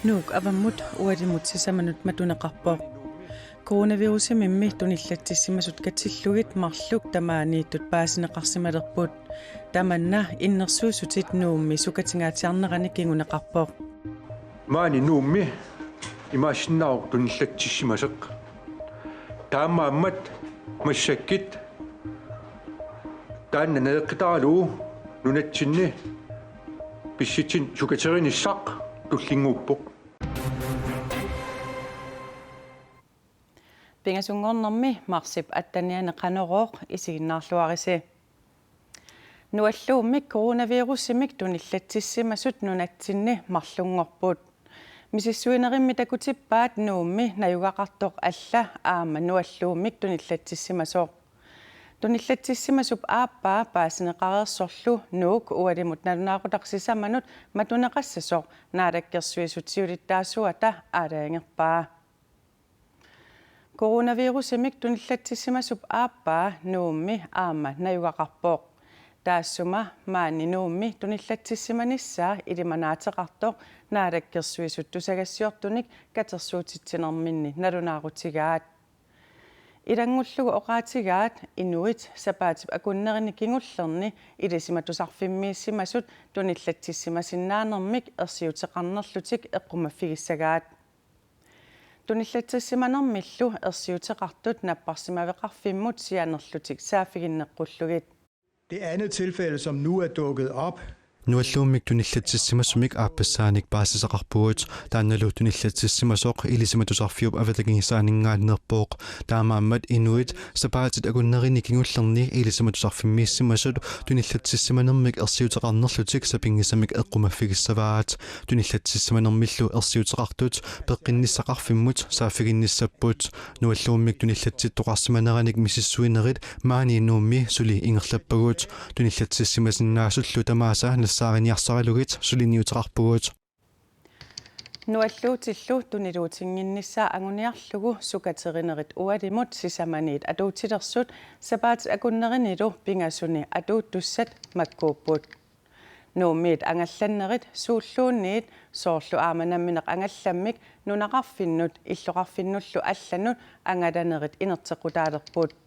Nuuk avammut ualimut sisamanut matuneqarpoq coronavirus mimmi tunillattissimasut katillugit marluk tamaaniittut paasineqarsimalerput tamanna innersuusutit nuummi sukatingaatiarnerani kinguneqarpoq maani nuummi imaassinnaaq tunillattissimaseq taammaammat massakkit taanna neeqqitaralu nunatsinni pissitsin sukateriniссaq tullinguuppoq pingasungornermi marsip attaniane qanorooq isiginnaarluarisi nualluummik coronavirusimik tunillattissimasut nunatsinni marlungorput misissuinerimmi takutippaat nuummi najugaqartoq alla aama nualluummik tunillattissimasoq tunillattissimasup aappaa paasineqareersorlu nuuk ualimut nalunaaqutaqsisamanut matuneqassasoq naalakkersuisutiulittaasuata aalaangerpaa coronavirusimik tunillattissimasup aappaa nuummi aama najugaqarpoq taassuma maani nuummi tunillattissimanissaa ilimanaatеqartoq naalakkersuisuttusagassiortunik katersuutitsinerminni nalunaaqutigaat ilangullugu oqaatigaat inuit sapaatip akunnerini kingullerni ilisimatusarfimmiissimasut tunillattissimasinnaanermik ersiuteqarnerlutik eqqumaffigiссagaat tunillattissimanermillu ersiuteqartut napparsimaveqarfimmut sianerlutik saafiginneqqullugit. Det andet tilfælde, som nu er dukket op, nualluummik tunillattissimasumik aappasaanik paasiseqarpugut taannalu tunillattissimasoq ilisimatusarfiup avatagigisaaningaannerpooq taamaammat inuit sapaatit akunnerini kingullerni ilisimatusarfimmiissimasut tunillattissimanermik ersiuteqarnerlutik sapingisamik eqqumaffigisavaat tunillattissimanermillu ersiuteqartut peqqinissaqarfimmut saafiginnissapput nualluummik tunillatittoqarsimaneranik misissuinerit maani nuummi suli ingerlappagut tunillattissimasinnaassullu tamaasa saariniarsaralugit suliniuteqarpugut nualluutillu tuniluutinginnissaa anguniarlugu sukaterinerit ualimut sisamaniit atuutilersut sapaatit akunnerinilu pingasuni atuuttussat makkuupput nuummiit angallannerit suulluunniit soorlu aamanammineq angallammik nunaqarfinnut illoqarfinnullu allanut angalanerit inertequtaalerput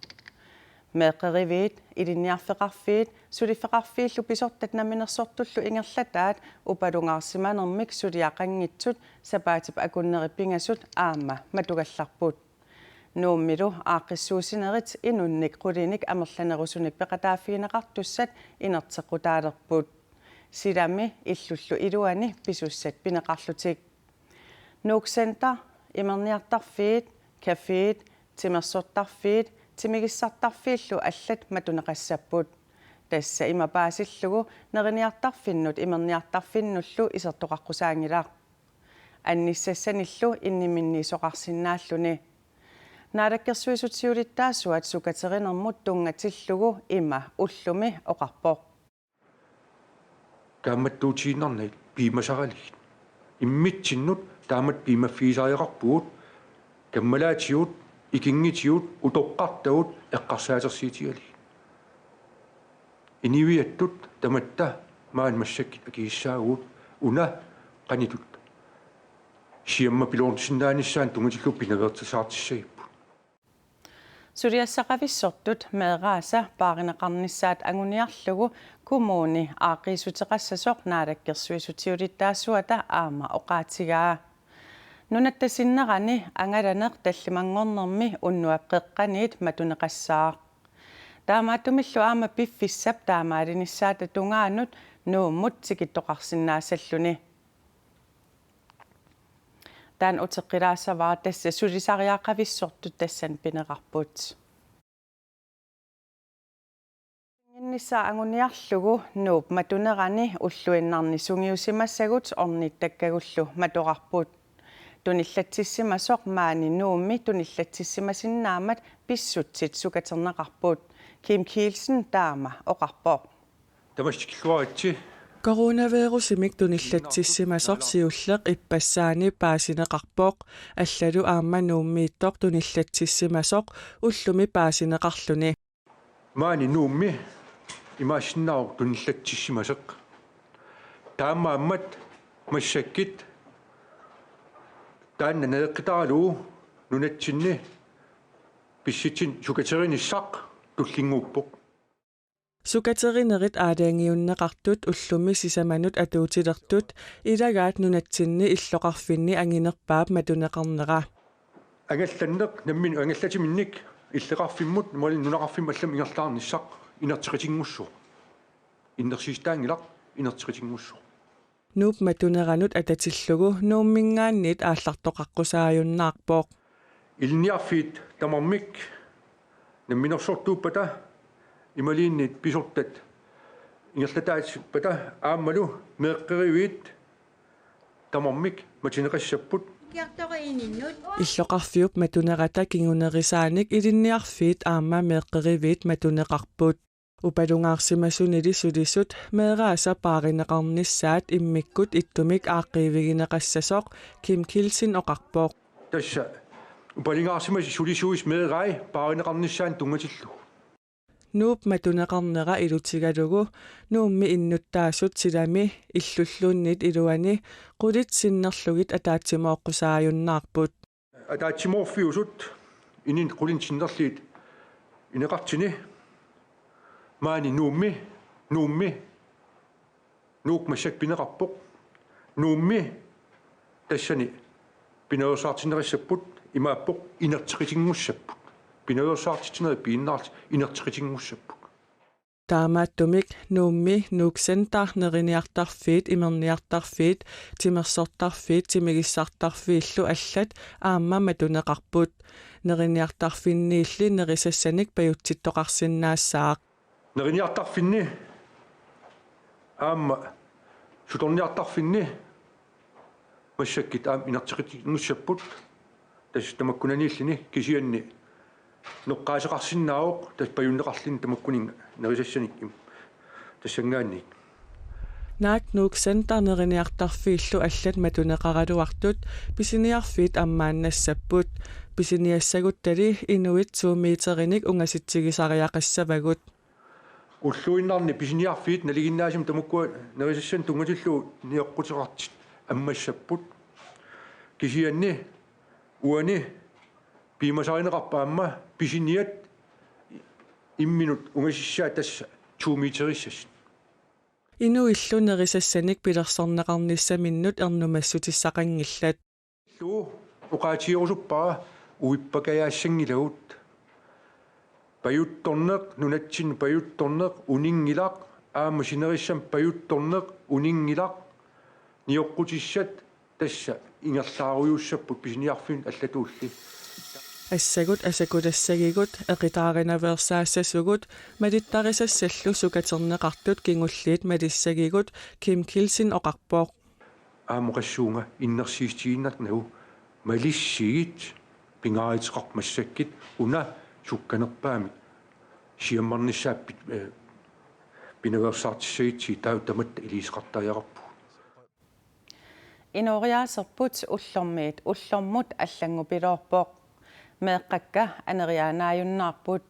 meeqeriviit ilinniarfeqarfiit sulifeqarfiillu pisortat naminersortullu ingerlataat upalungaarsimanermik suliaqanngitsut sapaatip akunneri pingasut aama matugallarput nuummilu aaqissuusinerit inunnik qulinik amerlanerusunik peqataafigineqartussat inertequtaalerput silami illullu iluani pisussat pineqarlutik nuuksenter imerniartarfiit kafiit timersortarfiit timigissartarfiillu allat matuneqassapput tassa imapaasillugu neriniartarfinnut imerniartarfinnullu isertoqaqqusaangilaq annissassanillu inniminniisoqarsinnaalluni naalakkersuisutiulittaasuat sukaterinermut tungatillugu ima ullumi oqarpoq kaammattuutiinnerni piimasaraligit immitsinnut taamat piimaffiisariaqarpugut kammalaatiut ikingitiut utoqqartagut eqqarsaatersiitigali iniviattut tamatta maan massakkit akiissaagut una qanitut siamma piloornissinnaanissaan tungatillu pinavertisaartissagippu suriassaqavissortut meeraasa paarineqarnissaat anguniarlugu kumuuni aaqiisuteqassasoq naalakkersuisutiulittaassuata aama oqaatigaa nunattasinnerani angalaneq tallimangornermi unnuaqqeqqaniit matuneqassaaq taamaattumillu aama piffissap taamaalinnissaata tungaanut nuummut sikittoqarsinnaassalluni taan uteqqilaassavaa tassa sulisariaaqavissortut tassan pineqarput nissa anguniarlugu nuup matunerani ulluinnarni sungiusimassagut ornittakagullu matoqarput tunillattissimasoq maani nuummi tunillattissimasinnaammat pissutsit sukaterneqarput Kim Kielsen taama oqarpoq tamaskilluaritsi coronavirusimik tunillattissimasoq siulleq ipassaani paasineqarpoq allalu aamma nuummiittoq tunillattissimasoq ullumi paasineqarluni maani nuummi имаасиннаа туниллатсиссимасеқ таамааммат массаккит таанна неэққитаралуу нунатсинни писситсин сукатериниссақ туллингууппоқ Sukaterinerit aadaangiunneqartut ullumi sisamanut atuutilertut ilagaat nunatsinni illoqarfinni anginerpaap matuneqarnera ангалланнеқ наммин ангаллатиминник иллеқарфиммут мали нунақарфимма аллам ингерлаарниссақ инертиқитингуссу иннерсиистаангилақ инертиқитингуссу nuup matuneranut atatillugu nuummingaannit ааллартоқаққусааюннаарпоқ илниарфит тамармик намминерсортууппата ималииннит писортат ингерлатаатиппата ааммалу меэққеривит тамармик матинеқассаппут иллоқарфиуп матунерата кингунерисааник илинниарфиит аама меэққеривиит матунеқарпут упалунгаарсимасунили сулисут меэрааса пааринеқарнissaат иммиккут иттумик ааққиивигинеқассасоқ Kim Kilsin оқарпоқ тасса упалингаарсимаси сулисуис меэрай пааринеқарнissaан тунгатиллу nuup matuneqarnera ilutigalugu nuummi innuttaasut silami illulluunnit iluani qulitsinnerlugit ataatsimooqqusaajunnаарput атаатсиморфиусут инин qulintsinnerliit инеқартини маани нуумми нуук массак пинеқарпоқ нуумми тассани пинерсаартинериссаппут имааппоқ инертиқитингуссаппут пинерсаартитинери пииннаарт инертиқитингуссаппут таамааттумик nuummi nuuksentаарнерiniartarfiit имерниартарфиит тимерсортарфиит тимигиссартарфииллу аллат аама матунеқарпут нерiniartarfinniilli нерисассаник паюттиттоқарсиннаассаақ нерiniartarfinni аама суторниартарфинни массаккит аам инертиқитингуссаппут тас тамаккунанииллини кисианни ноққаасеқарсиннаавоқ тас паюннеқарлин тамаккунин нерисассаникким тассангаанник наак nuuksentаарнерiniartarfiillu аллат матунеқаралуартут писиниарфиит аммааннассаппут писиниассагуттали инуит 2 метериник унгаситсигисариақассавагут уллуиннарни писиниарфиит налигиннаасим тамаккуа нерисассан тунгатиллу ниоққутеқартит аммассаппут кисианни уани пимасаринеқарпаамма писиниат имминут унгасиссаа тасса 2 метериссас ину иллунерисассаник пилерсорнеқарниссаминнут эрнумассутиссақангиллат лу уқаатиорусуппаа уиппакаяассангилагут паютторнеқ нунатсин паютторнеқ унингилақ аама синериссам паютторнеқ унингилақ ниоққутиссат тасса ингерлааруйуссаппут писиниарфин аллатуулли ассагут асакулассагигут эқитааринаверсаассасугут малиттарисассаллу сукатернеқартут кингуллиит малиссагигут Kim Kilsin оқарпоқ аамоқассуунга иннерсиистигиннат нау малиссигит пингааритеқар массаккит уна сукканерпаами сиаммарниссааппит пиневерсаартиссагитси таутамат илисеқартариараппу инориаасерпут уллормиит уллормут аллангупилоорпоқ меэққакка анериаанааюннаарпут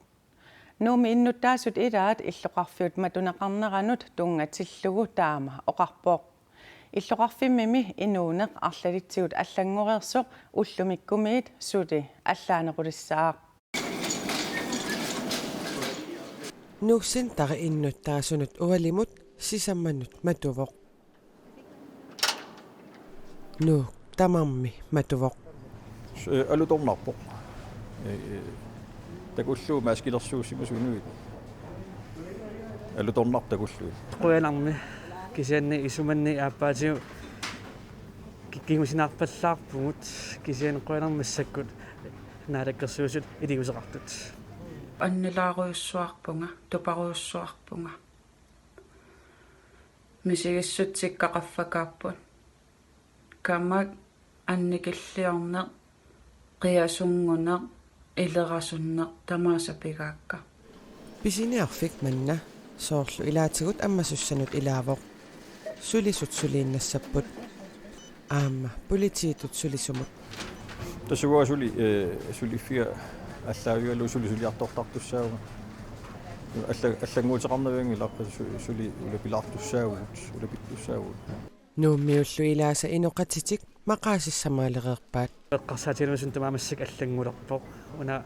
нууми иннуттаасут илаат иллоқарфиут матунеқарнеранут тунгатиллугу таама оқарпоқ иллоқарфиммими инуунеқ арлалитсигут аллангореерсоқ уллумиккумиит сули аллаанеқулиссаақ нуксин тара иннуттаасунут уалимут сисамманут матувоқ ну тамамми матувоқ алуторнарпоқ такуллуу маскилерсуусимасунуит алуторнар такуллуу quyanarmi kisianni isumanni aappaatigu kikingusinaarpallаарpugut kisiani quyanarmassakkut naalakkersuusut iliguseqartut аннилааруйуссуарпунга тупаруйуссуарпунга мисигиссутсиккақаффакааппут камак анникиллиорнеқ қиасунгунеқ илерасуннеқ тамаасапигаакка писиниарфик манна соорлу илаатигут аммасуссанут илаавоқ сулисут сулииннассаппут аама политиитут сулисумут тасугуа сулиффиа аллаавигалу сулисулиартортартуссаауга аллангуутеқарнавиангила сули улапилаартуссаагут улапиттуссаагут нууммиуллу илааса инуқатитик мақаасиссамаалереерпаат эққарсаатилумасун тамаамассак аллангулерпоқ уна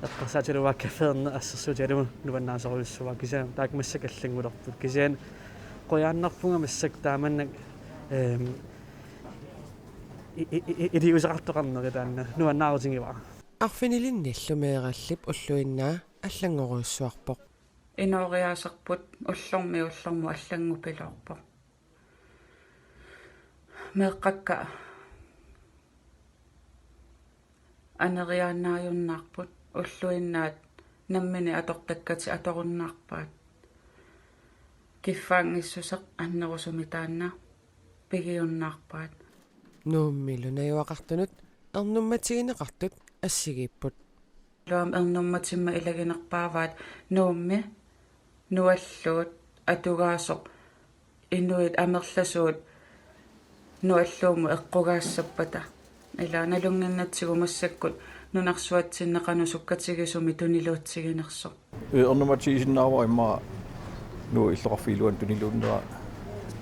эққарсаатилуаа кафеерне ассерсуутиалуму нуаннаасоруйуссуа кисаа таакмассак аллангулерпут кисаан қояаннарпунга массак тааманнак идиусеқартоқарнери таанна нуаннаарутингиваа арфинилинниллумеераллип уллуиннаа аллангоруйуссуарпоқ инориаасерпут уллорму аллангупилоорпоқ меэққакка анериаанааюннаарпут уллуиннаат наммини атортаккати аторуннаарпаат киффаангиссусеқ аннерусуми таанна пигиуннаарпаат нууммилу наюақартунут эрнумматигинеқартут ассигиппут луам эрнумматимма илагинерпааваат нуумми нуаллуут атугаасоқ инуит амерласуут нуаллууму эққугаассаппата ила налунгиннатсигу массаккут нунарсуатсиннеқану суккатигисуми тунилуутсигинерсо эрнуматигисиннаава имма нуу иллоқарфиилуан тунилууннера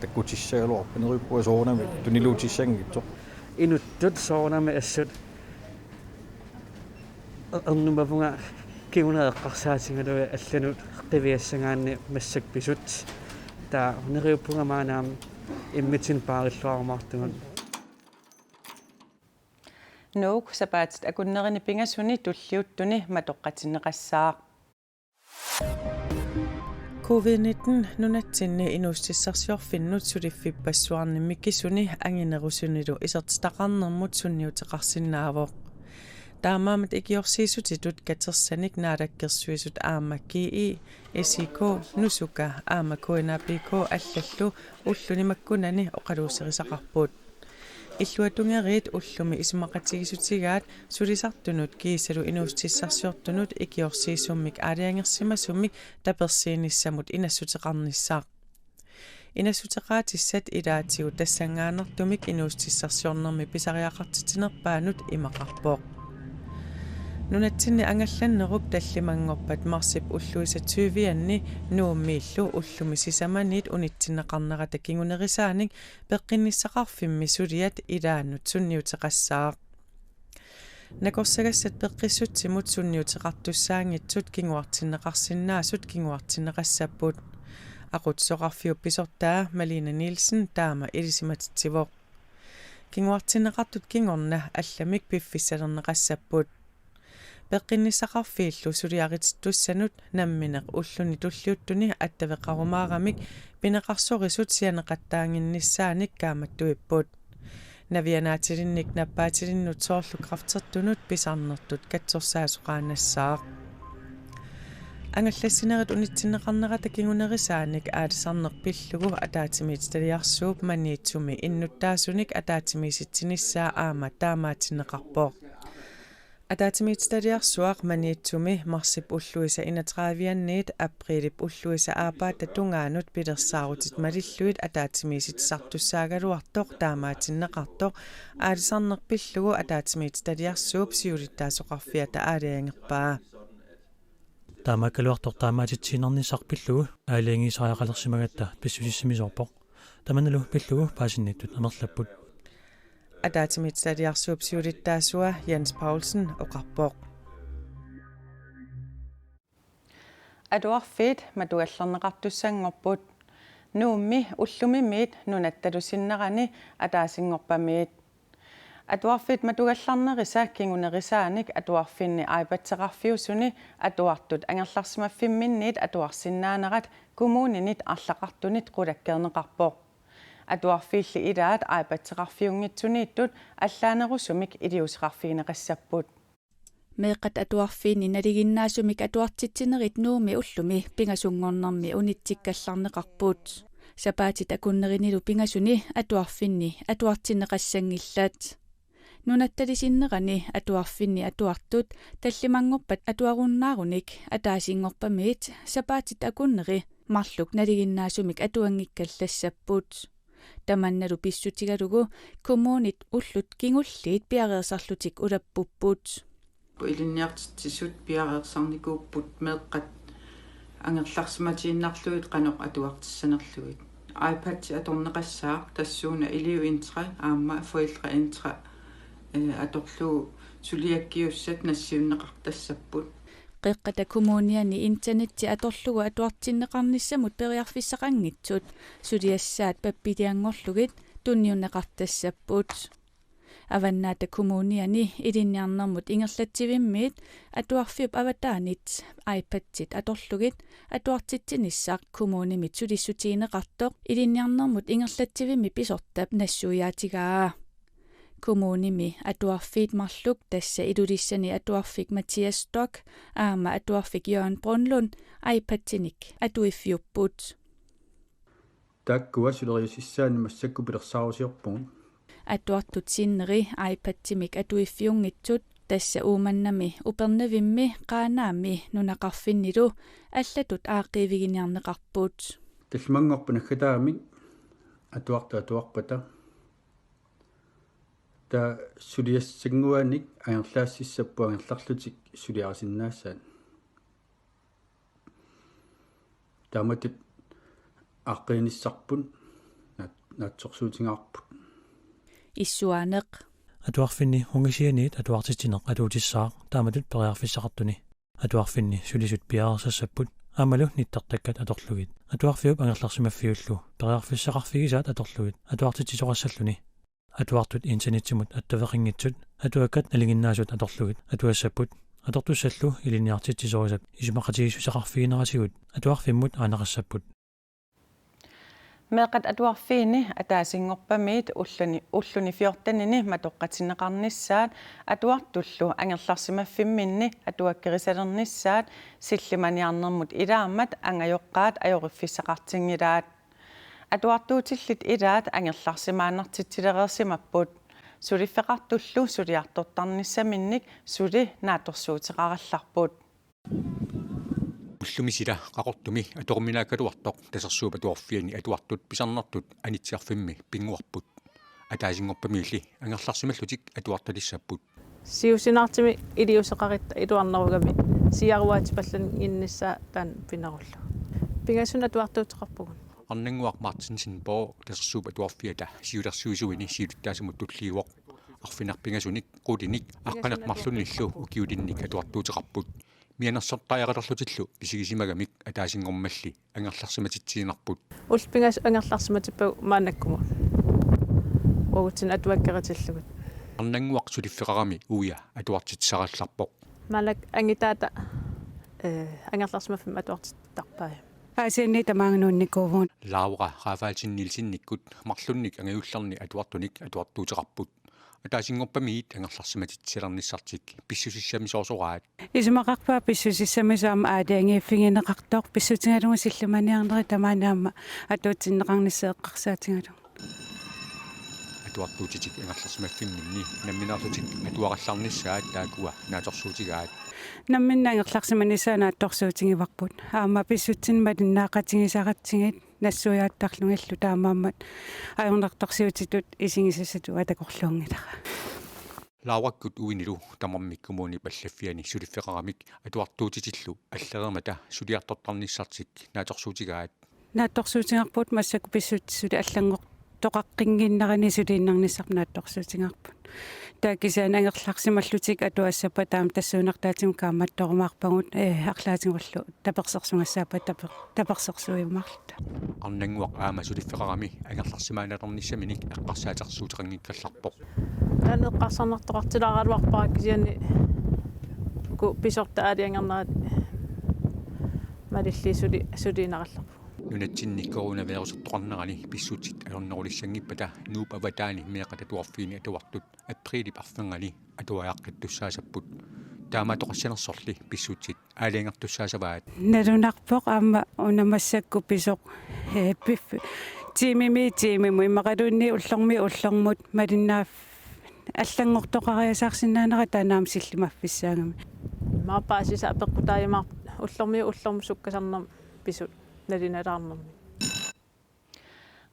таккутиссагалуар панериппуа соонами тунилуутиссангитсо инуттут соонами ассут эрнуммавунга киуна эққарсаатингалуи алланут қивиассагаанни массак писут таа нериппунга maaнаам иммитин паариллуармаартуган нуук сапаатит акуннерини пингасуни туллиуттуни матоққатиннеқассаақ COVID-19 нунатсинни инуустиссарсиорфиннут сулиффиппассуарнимми кисуни ангинерусунилу исертақарнермут сунниутеқарсинаавоқ таамаамат икиорсиисутитут катерсаник наалаккерсуисут аамаккии SIK нусука аамакуинапик аллаллу уллуни маккунани оқалуусерисақарпут иллуатунгериит уллуми исмақатигисутигаат сулисартунут киисалу инуустиссарсиортунут икиорсиисуммик аалиангерсимасуммик таперсииниссамут инассутеқарниссаақ инассутеқаатиссат илаатигу тассангаанертумик инуустиссарсиорнерми писариақартитинерпаанут имақарпоқ нунатсинни ангалланнерук таллимангорпат марсип уллуисатсуивианни нууммииллу уллуми сисаманиит унитсиннеқарнерата кингунерисааник пеққинниссақарфимми сулиат илааннут сунниутеқассаақ накорсагассат пеққиссутсимут сунниутеқартуссаангитсут кингуартиннеқарсинаасут кингуартиннеқассаппут aqutsoqarfiu pisortaa Malina Nielsen taama ilisиматитсивоқ кингуартиннеқартут кингорна алламик пиффиссалернеқассаппут пеққиннисақарфииллу сулиарититтуссанут намминеқ уллуни туллиуттуни аттавеқарумаарамик пинеқарсорисут сианеқаттаангинниссааник кааматтуиппут навианаатилинник наппаатилиннут соорлу крафтертунут писарнертут катсорсаасоқаанассаақ ангаллассинерит унитсиннеқарнерата кингунерисааник аалисарнерпиллугу атаатимиит талиарсууп маниитсуми иннуттаасуник атаатимиситсиниссаа аама таамаатиннеқарпоқ атаатимиит талиарсуақ маниитсуми марсип уллуиса инатраавианниит априлип уллуиса аапаата тунгаанут пилерсаарутит малиллуит атаатимиситсартуссаагалуартоқ таамаатиннеқартоқ аалисарнерпиллугу атаатимиит талиарсууп сиулиттаасоқарфиата аалиангерпаа таамаккалуартор таамаатитсинернисарпиллугу аалиангисариақалерсимагатта писсусиссимисорпоқ таманалу пиллугу паасинниттут амерлаппут атаатимит талиарсууп сиулиттаасуа Jens Paulsen оқарпоқ адуарфит матуаллернеқартуссангорпут нуумми уллумимиит нунатталусиннерани атаасингорпамиит атуарфит матугалларнериса кингунерисааник атуарфинни аипатсеқарфиусуни атуартут ангерларсимаффимминниит атуарсиннаанерат коммунинит арлақартунит қулаккернеқарпоқ атуарфиилли илаат аипатсеқарфиунгитсунииттут аллаанерусумик илиусеқарфигинеқассаппут меэққат атуарфиинни налигиннаасумик атуартитсинерит нууми уллуми пингасунгорнэрми унитсиккалларнеқарпуут сапаатит акуннеринилу пингасуни атуарфинни атуартинеқассангиллаат нунатталисиннерани атуарфинни атуартут таллимангорпат атуаруннааруник атаасингорпамиит сапаатит акуннери марлук налигиннаасумик атуангиккаллассаппут таманналу писсутигалугу коммунит уллут кингуллиит пиареерсарлутик улаппуппут илинниартитсисут пиареерсарникууппут меэққат ангерларсиматииннарлуит канеқ атуартиссанерлугит iPad аторнеқассаақ тассууна илиу интра аама фоилра интра аторлуу сулиаккиуссат нассиуннеқартассаппут qeqqata kommuniani internetti atorlugu atuartinneqarnissamut periarfissaqanngitsut suliassaat pappitiangorlugit tunniunneqartassappuut avannaata kommuniani ilinniarnermut ingerlativimmiit atuarfiup avataanit iPad-tit atorlugit atuartitsinissaq kommunimit sulissutiineqartoq ilinniarnermut ingerlativimmi pisortap nassuiaatigaa kommunimi atuarfiit marluk tassa idulissani atuarfik Mathias Stock aama atuarfik Jørgen Brunlund iPad-tinik atuiffiupput takkua suleriusissaanni massakku pilersaarusiorpungu atuartut sinneri iPad-timik atuiffiungitsut tassa uumannami upernevimmi qaanaami nunaqarfinnilu allatut aaqqiiviginiarneqarput талмангорпунаггатаами atuarpata та сулиассангуаник аерлаассиссаппуангерларлутик сулиарасиннаассаан таматит аққиниссарпун наатсорсуутингаарпут issуанеқ atuarfinni hungisianiit atuartitineq atuutissaaq taamatut periarfissaqartuni atuarfinni sulisut piarasassapпут аамалу ниттартаккат аторлугит атуарфиуп ангерларсимаффиуллу периарфиссақарфигисаат аторлугит атуартитисоқассаллуни атуартут интернеттимут аттавеқингитсут атуаккат алигиннаасут аторлугит атуассаппут атортуссаллу илиниартитсисорисап исумақатигиссусақарфигинерасигут атуарфиммут aanaqassapпут meeqat atuarfiini ataasiнгорпамиит уллуни фиортанини матоққатинеқарнissaat atuartullu анgerlarsimaffiminni atuakkerisалернissaat силлиманиарнэрмут илаамат ангайоққаат ajorifфиссақартингилаат atuartuutillit ilaat анgerlarsimaanartitsilерерсимаппут сулиффеқартуллу сулиартортарнissaminnik сули нааторсуутеқаралларпут уллумисила qaqortumi atorminaakaluartoq tasarsuup atuarfiani atuartut pisarnertut anitsiarfimmi pinguarput ataasiнгорпамиилли анgerlarsimallutik atuartalissapput siusinartimi iliuseqaritta iluarnerugami siaruaatipallan innissaa taan pinarullu pingasun atuartuuteqarpugun arnanguaq Martinsen Borg tasarsuup atuarfiata siulersuusuini siuluttaasamut tulliuoq arfinarpingasunik qulinik aqqaneqmarlunillu ukiulinnik atuartuuteqarput mianersortaajarlerlutillu pisigisimagamik ataasingormalli angerlarsimatitsiinarput ulpingas angerlarsimatippagu maanakkumu ugutin atuakkeritillugit arnanguaq suliffeqarami uia atuartitsarallarpoq malak angitaata angerlarsimaffim atuartittarpaaya aasianni tamaangunuunnikkuuvuun Laura Rafaelsin-Nielsinnikkut marlunnik angayullerni atuartunik atuartuuteqarput атаасингорпамиит ангерларсиматитсилернissartik писсусиссами соорсораат исумақарпаа писсусиссамисаама аалиангииффигинеқартоқ писсутингалугу силлуманиарнери тамаанаама атуутиннеқарниссеэққарсаатингалу атуартуутитик ангерларсимаффимминни намминарлутик атуаралларнissaат таакуа нааторсуутигаат намминна ангерларсиманисаана атторсуутингиварпут аама писсутсинмат иннаақатингисаратсигит нассуяаттарлугиллу таамааммат аюрнарторсиутитут исигисассату атакорлуунгилара лауаккут уинилу тамармиккумууни паллаффиани сулиффеқарамик атуартуутитиллу аллерермата сулиартортарнissartik нааторсуутигаат наатторсуутингарпут массаку писсутсули аллангор тоқаққингиннарани сулииннарниссар наатторсуутингарпут таакисаан ангерларсималлутик атуассапа таам тассуунартаатигу кааматтоормаарпагут арлаатигуллу таперсерсунгассаапа таперсерсуиммарлута арнангуақ аама сулиффеқарами ангерларсимааналернissamиник эққарсаатарсуутеқангиккалларпоқ таанеққарсарнартоқартилаараалуарпарак кисиани ку писорта аалиангернерат малилли сулиинаралларпу нунатсинни коронавирусертоқарнерани писсутит алернерулиссангиппата нууп аватаани меқататуарфиини атуартут априлип арфангани атуааққиттуссаасаппут таамаатоқассанерсорли писсутит аалиангартуссаасаваат налунарпоқ аама унамассакку писоқ пиф тимими иммақалуунни уллормут малиннаав аллангортоқариасаарсинаанера танаам силлимаффиссаагами маапаасиса апеққутааймаар уллорми суккасарнер писут налиналаарнерми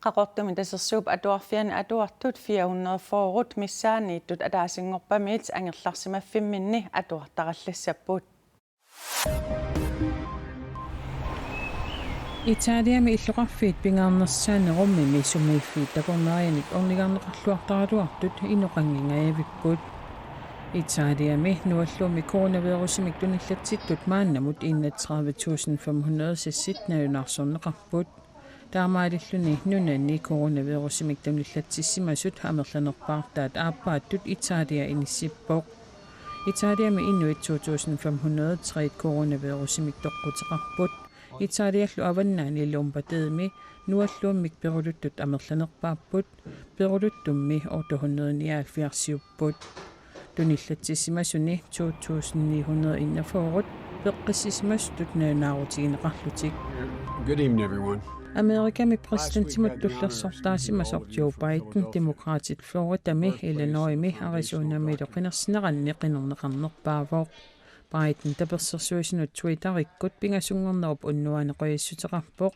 qaqortumi tassersuup atuarfiani atuartut 400 forut missaaniittut ataasiнгорпамиит ангерларсимаффимминни atuartarallassappuut Itaaliami illuqarfiit pingaarnersaanерумми сумииффиит такорнерианик орнигарнеқарлуартаратуартут иноқангингаяавиппут Itaaliami nuallumi coronavirusимик туниллатситтут мааннамут 31500 сасситнааюнаарсорнеқарпут таамаалиллуни нунанни coronavirusимик туниллатсиссимасут амерланерпаартаат ааппааттут Italia иниссиппоқ Itaaliami inuit 2503 coronavirusимик тоққутеқарпут Itaaliallu avannaani illuumpateemi nualluummik peruluttut amerlanerpaapпут peruluttummi 879 tunillatssimasuni 2941 peqqissisimassutut naanaarutigинеқарлутик. Good evening everyone. Amerikami præsidenttimut tullersortaasimasor Joe Biden demokraatit Floridami Illinoismi Arizonami toqinерсинеранни qinerneqarnerpaavoq Biden tapersersuisinut Twitter-ikkut pingasungernerup unnuaneqoyassutеqarpoq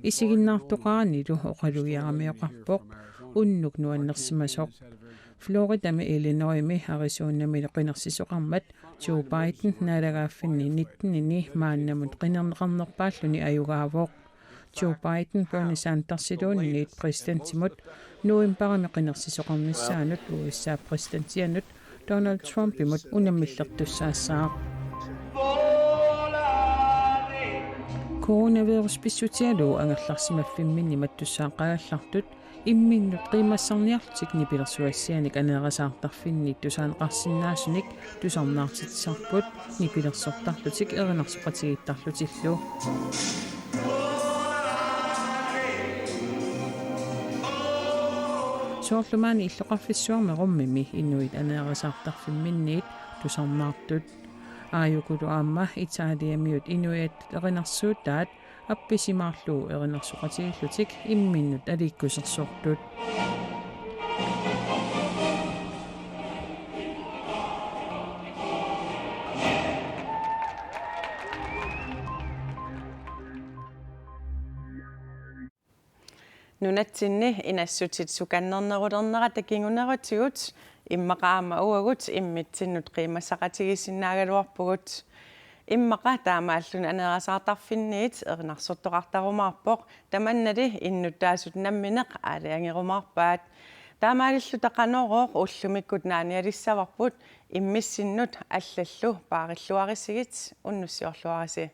isiginnaartoqaanilu oqaluiaramioqarpoq unnuk nuannersimasoq Floridami Illinoismi Arizonami toqinersisoqarmat Joe Biden naalagaaffinni 19-ini maannamut qinerneqarnerpaalluni ajugaavoq Joe Biden Bernie Sanders-siluunniit præsidenttimut nuimparami qinersisoqarnissaanut USA præsidentianut Donald Trump-imut unammillertussaassaaq coronavirus pissutialu angerlarsimaffimmini mattussaaqagallartut imminnut qiimassarniartik nipilersuassianik aneerasaartarfinni tusaaneqarsinnaasunik tusarnaartitsarput nipilersortarlutik erinarsoqatigittarlutillu soorlumaani illoqarfissuarmerummimi inuit aneerasaartarfimminniit tusarnaartut aayukulu aamma Itaaliamiut inuit erinarsuutaat appisimaarluu erinarsoqatigillutik imminnut aliikkusersortut Nunatsinni inassutit sukannernerulernerat takingunerutigut immaqaama uagut immitsinnut qiimassaqatigisinnaagaluarpugut immaqa taamaallun aneerasaartarfinniit erinarsortoqartarumaarpoq tamannali innuttaasut nammineq aaliangerumaarpaat taamaalillu taqanoroq ullumikkut naanialissavarput immissinnut allallu paarilluarisigit unnussiorluarisi